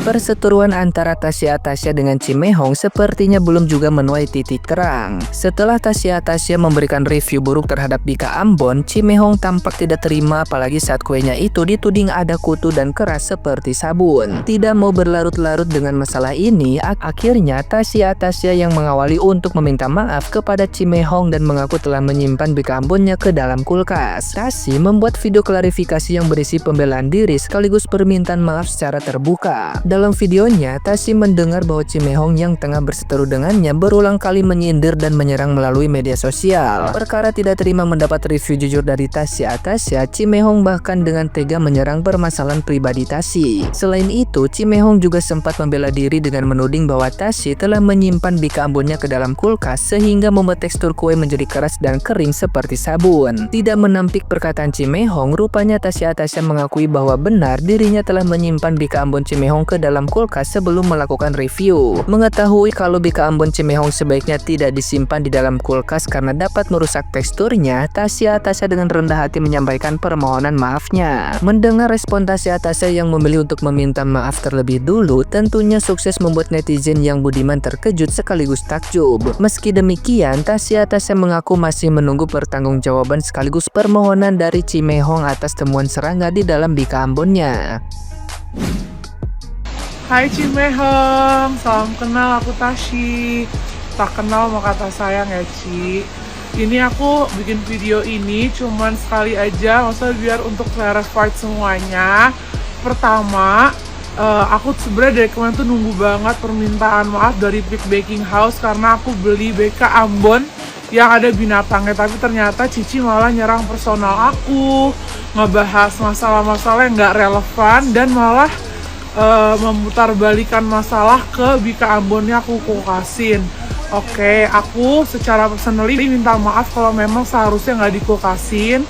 Perseteruan antara Tasya dengan Cimehong sepertinya belum juga menuai titik terang. Setelah Tasya memberikan review buruk terhadap Bika Ambon, Cimehong tampak tidak terima apalagi saat kuenya itu dituding ada kutu dan keras seperti sabun. Tidak mau berlarut-larut dengan masalah ini, akhirnya Tasya yang mengawali untuk meminta maaf kepada Cimehong dan mengaku telah menyimpan Bika Ambonnya ke dalam kulkas. Tasya membuat video klarifikasi yang berisi pembelaan diri sekaligus permintaan maaf secara terbuka. Dalam videonya, Tasya mendengar bahwa Cimehong yang tengah berseteru dengannya berulang kali menyindir dan menyerang melalui media sosial. Perkara tidak terima mendapat review jujur dari Tasya, Cimehong bahkan dengan tega menyerang permasalahan pribadi Tasya. Selain itu, Cimehong juga sempat membela diri dengan menuding bahwa Tasya telah menyimpan Bika Ambonnya ke dalam kulkas sehingga membuat tekstur kue menjadi keras dan kering seperti sabun. Tidak menampik perkataan Cimehong, rupanya Tasya mengakui bahwa benar dirinya telah menyimpan Bika Ambon Cimehong ke dalam kulkas sebelum melakukan review. Mengetahui kalau Bika Ambon Cimehong sebaiknya tidak disimpan di dalam kulkas karena dapat merusak teksturnya, Tasya dengan rendah hati menyampaikan permohonan maafnya. Mendengar respon Tasya yang memilih untuk meminta maaf terlebih dulu, tentunya sukses membuat netizen yang budiman terkejut sekaligus takjub. Meski demikian, Tasya mengaku masih menunggu pertanggungjawaban sekaligus permohonan dari Cimehong atas temuan serangga di dalam Bika Ambonnya. Hai Cimehong, salam kenal, aku Tasya. Tak kenal mau kata sayang ya Ci. Ini aku bikin video ini cuman sekali aja, maksudnya biar untuk clarify semuanya. Pertama, aku sebenarnya dari kemarin tuh nunggu banget permintaan maaf dari Peak Baking House karena aku beli BK Ambon yang ada binatangnya, tapi ternyata Cici malah nyerang personal aku, ngebahas masalah-masalah yang nggak relevan dan malah memutarbalikan masalah ke Bika Ambonnya aku kulkasin. Oke, aku secara personally minta maaf kalau memang seharusnya nggak dikulkasin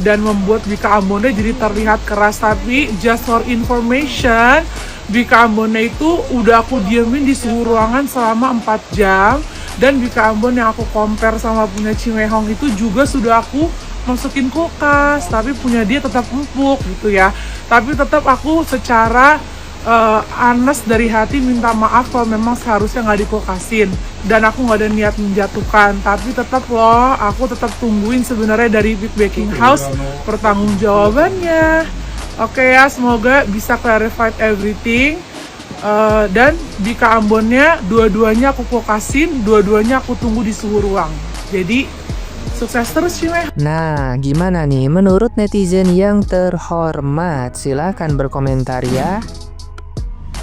dan membuat Bika Ambonnya jadi terlihat keras. Tapi just for information, Bika Ambonnya itu udah aku diemin di suhu ruangan selama 4 jam. Dan Bika Ambon yang aku compare sama punya Cimehong itu juga sudah aku masukin kulkas, tapi punya dia tetap empuk gitu ya. Tapi tetap aku secara honest dari hati minta maaf kalau memang seharusnya nggak dikulkasin. Dan aku nggak ada niat menjatuhkan, tapi tetap loh, aku tetap tungguin sebenarnya dari Peak Baking House pertanggungjawabannya. Oke ya, semoga bisa clarified everything. Dan Bika Ambonnya dua-duanya aku kulkasin, dua-duanya aku tunggu di suhu ruang. Jadi sukses terus Cimeh. Nah, gimana nih menurut netizen yang terhormat? Silahkan berkomentar ya.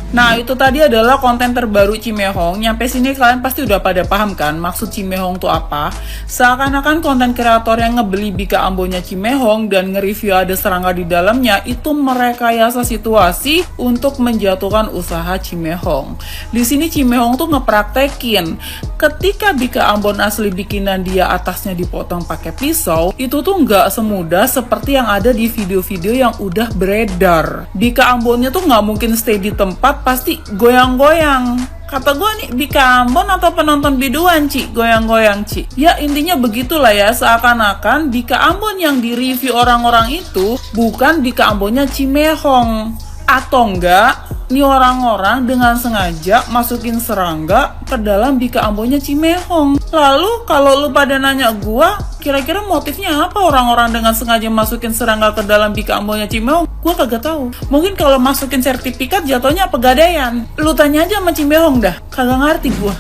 Nah, itu tadi adalah konten terbaru Cimehong. Nyampe sini kalian pasti udah pada paham kan maksud Cimehong tuh apa? Seakan-akan konten kreator yang ngebeli Bika Ambonnya Cimehong dan nge-review ada serangga di dalamnya itu merekayasa situasi untuk menjatuhkan usaha Cimehong. Di sini Cimehong tuh ngepraktekin ketika Bika Ambon asli bikinan dia atasnya dipotong pakai pisau, itu tuh nggak semudah seperti yang ada di video-video yang udah beredar. Bika Ambonnya tuh nggak mungkin stay di tempat, pasti goyang-goyang. Kata gue nih, Bika Ambon atau penonton biduan Ci, goyang-goyang Ci. Ya intinya begitulah ya, seakan-akan Bika Ambon yang di-review orang-orang itu bukan Bika Ambonnya Cimehong. Atau enggak, nih orang-orang dengan sengaja masukin serangga ke dalam Bika Ambonnya Cimehong. Lalu kalau lu pada nanya gua, kira-kira motifnya apa orang-orang dengan sengaja masukin serangga ke dalam Bika Ambonnya Cimehong? Gua kagak tahu. Mungkin kalau masukin sertifikat jatuhnya pegadaian. Lu tanya aja sama Cimehong dah, kagak ngerti gua.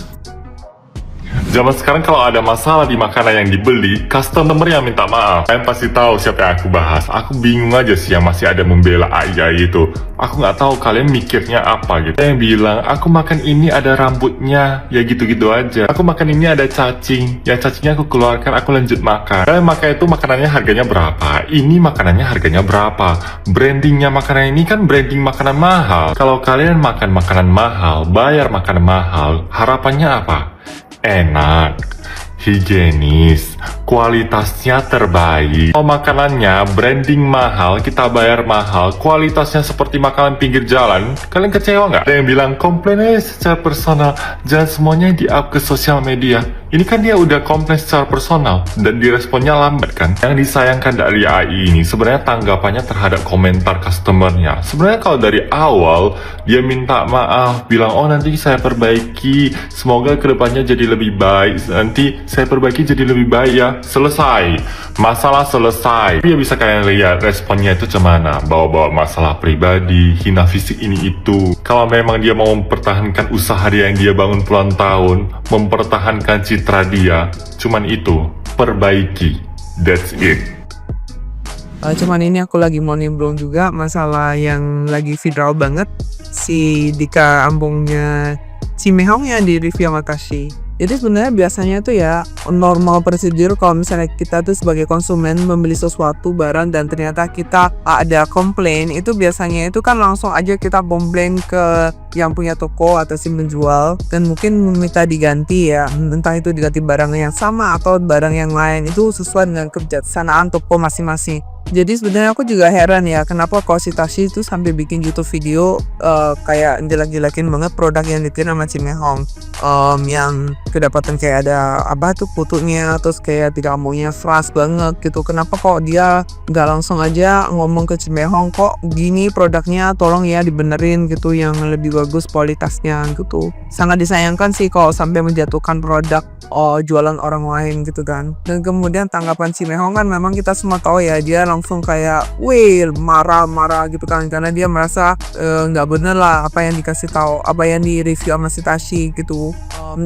Zaman sekarang kalau ada masalah di makanan yang dibeli, customer yang minta maaf. Kalian pasti tahu siapa yang aku bahas. Aku bingung aja sih yang masih ada membela Ayah itu. Aku nggak tahu kalian mikirnya apa gitu. Yang bilang, aku makan ini ada rambutnya, ya gitu-gitu aja. Aku makan ini ada cacing, yang cacingnya aku keluarkan, aku lanjut makan. Kalian makan itu makanannya harganya berapa? Ini makanannya harganya berapa? Brandingnya makanan ini kan branding makanan mahal. Kalau kalian makan makanan mahal, bayar makanan mahal, harapannya apa? Enak, higienis, kualitasnya terbaik. Kalau makanannya branding mahal, kita bayar mahal, kualitasnya seperti makanan pinggir jalan, kalian kecewa nggak? Ada yang bilang komplain aja secara personal, jangan semuanya di-up ke sosial media. Ini kan dia udah komplain secara personal dan diresponnya lambat kan. Yang disayangkan dari AI ini sebenarnya tanggapannya terhadap komentar customernya. Sebenarnya kalau dari awal dia minta maaf, bilang oh nanti saya perbaiki, semoga kedepannya jadi lebih baik, nanti saya perbaiki jadi lebih baik ya. Selesai, masalah selesai. Dia bisa kalian lihat responnya itu cuman bawa-bawa masalah pribadi, hina fisik ini itu. Kalau memang dia mau mempertahankan usaha dia yang dia bangun puluhan tahun, mempertahankan citra dia, cuman itu, perbaiki. That's it. Cuman ini aku lagi mau nimbrung juga masalah yang lagi viral banget, si Dika Ambongnya Cimehong yang di review sama Tashi. Jadi sebenarnya biasanya tuh ya normal prosedur kalau misalnya kita tuh sebagai konsumen membeli sesuatu barang dan ternyata kita ada komplain, itu biasanya itu kan langsung aja kita komplain ke yang punya toko atau si menjual dan mungkin meminta diganti ya, entah itu diganti barang yang sama atau barang yang lain, itu sesuai dengan kebijaksanaan toko masing-masing. Jadi sebenarnya aku juga heran ya kenapa kok si Tashi itu sampai bikin YouTube video kayak jelek-jelekin banget produk yang dikirim sama Cimehong, yang kedapatan kayak ada apa tuh kutunya, terus kayak tidak maunya flash banget gitu. Kenapa kok dia nggak langsung aja ngomong ke Cimehong, kok gini produknya tolong ya dibenerin gitu yang lebih bagus kualitasnya gitu. Sangat disayangkan sih kalau sampai menjatuhkan produk jualan orang lain gitu kan. Dan kemudian tanggapan Cimehong kan memang kita semua tahu ya, dia langsung kayak marah-marah gitu kan, karena dia merasa nggak bener lah apa yang dikasih tahu, apa yang di review sama si Tashi gitu.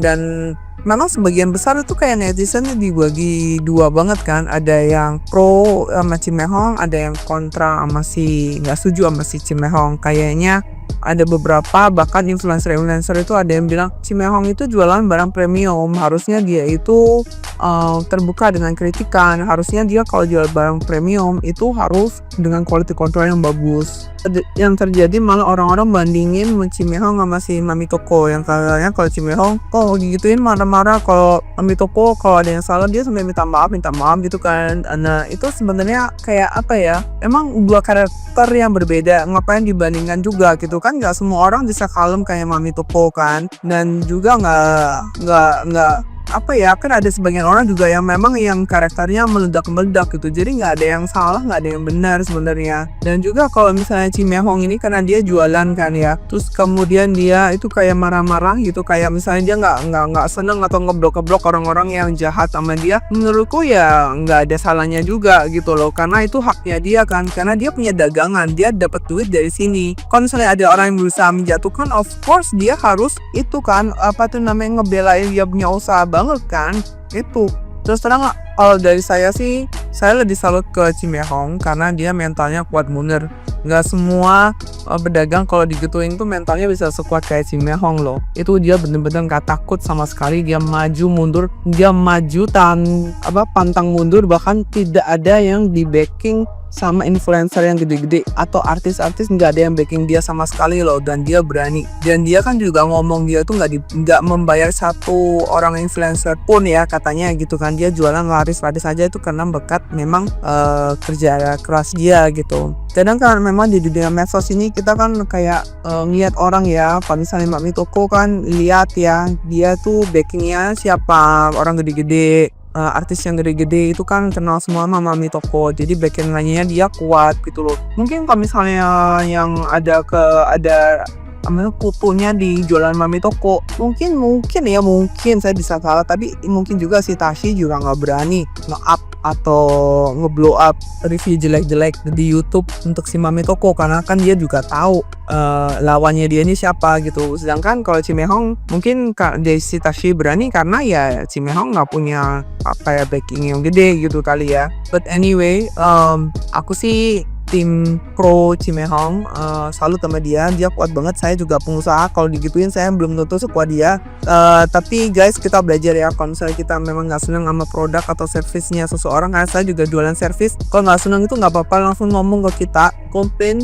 Dan memang sebagian besar itu kayak netizen dibagi dua banget kan, ada yang pro sama Cimehong, ada yang kontra sama si nggak setuju sama si Cimehong. Kayaknya ada beberapa bahkan influencer itu ada yang bilang Cimehong itu jualan barang premium, harusnya dia itu terbuka dengan kritikan, harusnya dia kalau jual barang premium itu harus dengan quality control yang bagus. Yang terjadi malah orang-orang bandingin Cimehong sama si Mami Toko, yang kayaknya kalau Cimehong kok gituin marah-marah, kalau Mami Toko kalau ada yang salah dia sampai minta maaf gitu kan. Nah itu sebenarnya kayak apa ya, emang dua karakter yang berbeda, ngapain dibandingkan juga gitu kan. Nggak semua orang bisa kalem kayak Mami Toko kan, dan juga nggak apa ya, kan ada sebagian orang juga yang memang yang karakternya meledak-meledak gitu, jadi nggak ada yang salah, nggak ada yang benar sebenarnya. Dan juga kalau misalnya Cimehong ini karena dia jualan kan ya, terus kemudian dia itu kayak marah-marah gitu, kayak misalnya dia nggak seneng atau ngeblok orang-orang yang jahat sama dia, menurutku ya nggak ada salahnya juga gitu loh, karena itu haknya dia kan, karena dia punya dagangan, dia dapat duit dari sini. Kalau misalnya ada orang yang berusaha menjatuhkan, of course dia harus itu kan apa tuh namanya, ngebelain dia punya usaha banget kan itu. Terus terang kalau dari saya sih, saya lebih salut ke Cimehong karena dia mentalnya kuat bener. Nggak semua pedagang kalau digituin tuh mentalnya bisa sekuat kayak Cimehong loh. Itu dia bener-bener nggak takut sama sekali, dia maju mundur, dia maju pantang mundur, bahkan tidak ada yang di backing sama influencer yang gede-gede atau artis-artis, nggak ada yang backing dia sama sekali loh. Dan dia berani, dan dia kan juga ngomong dia tuh nggak membayar satu orang influencer pun ya katanya gitu kan. Dia jualan laris aja itu karena berkat memang kerja keras dia gitu. Kadang kan memang di dunia medsos ini kita kan kayak ngeliat orang ya, kalau misalnya Mami Toko kan lihat ya, dia tuh backingnya siapa, orang gede-gede, artis yang gede-gede itu kan kenal semua sama Mami Toko, jadi backingannya dia kuat gitu loh. Mungkin kalau misalnya yang ada kutunya di jualan Mami Toko, mungkin saya bisa salah, tapi mungkin juga si Tashi juga nggak berani nge-up atau nge-blow up review jelek-jelek di YouTube untuk si Mami Toko, karena kan dia juga tahu lawannya dia ini siapa gitu. Sedangkan kalau Cimehong mungkin si Tashi berani karena ya Cimehong nggak punya backing yang gede gitu kali ya. But anyway, aku sih tim pro Cimehong, salut sama dia kuat banget. Saya juga pengusaha, kalau digituin saya belum tentu sekuat dia. Tapi guys, kita belajar ya, kalau misalnya kita memang nggak senang sama produk atau servisnya seseorang, karena saya juga jualan servis, kalau nggak senang itu nggak apa-apa, langsung ngomong ke kita, komplain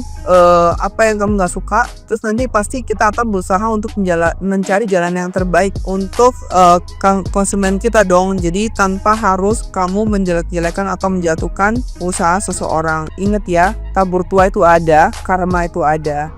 apa yang kamu nggak suka, terus nanti pasti kita akan berusaha untuk mencari jalan yang terbaik untuk konsumen kita dong. Jadi tanpa harus kamu menjelek-jelekan atau menjatuhkan usaha seseorang. Ingat ya, tabur tua itu ada, karma itu ada.